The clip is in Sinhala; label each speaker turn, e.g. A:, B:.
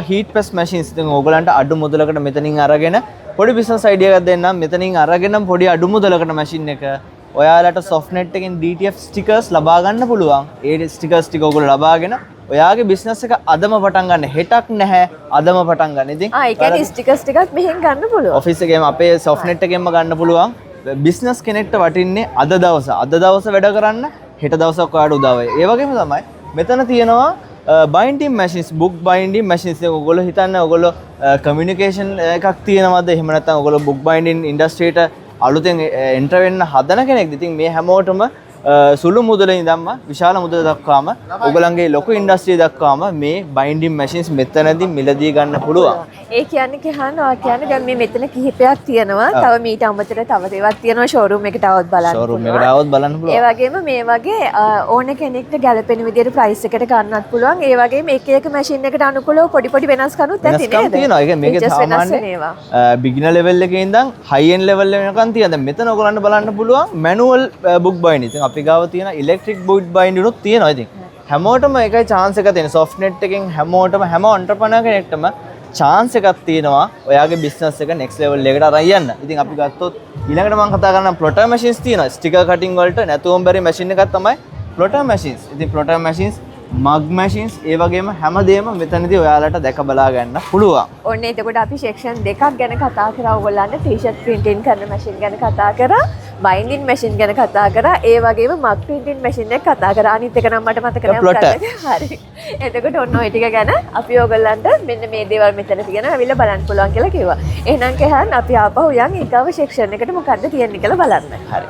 A: heat press machines ඉතින් ඕගලන්ට අඩු මුදලකට මෙතනින් අරගෙන පොඩි business idea එකක් දෙන්නම් මෙතනින් අරගෙන පොඩි අඩු මුදලකට machine එක ඔයාලට softnet එකෙන් DTF stickers ලබා ගන්න පුළුවන්. ඒ stickers ටික ඕගොල්ලෝ ලබාගෙන ඔයාගේ business එක අදම පටන් ගන්න. හෙටක් නැහැ අදම පටන් ගන්න. ඉතින්
B: ඒ කියන්නේ stickers ටිකක් මෙහෙන් ගන්න පුළුවන්.
A: office එකේම අපේ softnet එකෙන්ම ගන්න පුළුවන්. business කෙනෙක්ට වටින්නේ අද දවස වැඩ කරන්න හෙට දවසක් ඔයාලට උදා වෙයි. ඒ වගේම තමයි මෙතන තියෙනවා binding machines book binding machines එක ඔයගොල්ලෝ හිතන්න ඔයගොල්ලෝ communication එකක් තියෙනවද එහෙම නැත්නම් ඔයගොල්ලෝ book binding industry එකට අලුතෙන් enter වෙන්න හදන කෙනෙක්ද ඉතින් මේ හැමෝටම සුළු මුදලින් ඉඳන්ම විශාල මුදල දක්වාම ඔයගලන්ගේ ලොකු ඉන්ඩස්ට්‍රිය දක්වාම මේ බයින්ඩින් මැෂින්ස් මෙතනදී මිලදී ගන්න පුළුවන්.
B: ඒ කියන්නේ කියනවා කියන්නේ දැන් මේ මෙතන කිහිපයක් තියෙනවා. තව මීට අමතරව තව ඒවාක් තියෙනවා ෂෝරූම් එකට આવත් බලන්න.
A: ෂෝරූම් එකට આવත් බලන්න පුළුවන්.
B: ඒ වගේම මේ වගේ ඕන කෙනෙක්ට ගැලපෙන විදිහට ප්‍රයිස් එකට ගන්නත් පුළුවන්. ඒ වගේම එක එක මැෂින් එකට අනුකූලව පොඩි වෙනස්කම්ත් ඇති නේද?
A: තියෙනවා. ඒක මේකේ සාමාන්‍ය බිග්නර් ලෙවල් එකේ ඉඳන් හයි එන්ඩ් ලෙවල් එකකන් තියෙනවා. දැන් මෙතන ඔයගලන්ට බලන්න පුළුවන් මැනුවල් බුක් බයින්ඩින්. ඉතින් අපි ගාව තියෙන ඉලෙක්ට්‍රික් බුක් බයින්ඩින් උත් තියෙනවා. ඉතින් හැමෝටම එකයි chance එක තියෙන. softnet එකෙන් හැමෝටම හැම entrepreneur කෙනෙක්ටම chance එකක් තියෙනවා ඔයාගේ business එක next level එකකට අරන් යන්න. ඉතින් අපි ගත්තොත් ඊළඟට මම කතා කරන්න plotter machines තියෙනවා. sticker cutting වලට නැතුවම බැරි machine එකක් තමයි plotter machines. ඉතින් plotter machines mug machines ඒ වගේම හැමදේම මෙතනදී ඔයාලට දැක බලා ගන්න පුළුවන්.
B: ඔන්න එතකොට අපි section දෙකක් ගැන කතා කරා ඔයගොල්ලන්ට t-shirt printing කරන machine ගැන කතා කරා binding machine ගැන කතා කරා ඒ වගේම mug printing machine එක කතා කරා අනිත් එක නම් මට මතක නැහැ. හරි. එතකොට ඔන්න ඔය ටික ගැන අපි ඔයගොල්ලන්ට මෙන්න මේ දේවල් මෙතන තියෙන අවිල්ල බලන්න පුළුවන් කියලා කිව්වා. එහෙනම් කහන් අපි ආපහු යන් ඊගව section එකට මොකද්ද තියෙන්නේ කියලා බලන්න.
A: හරි.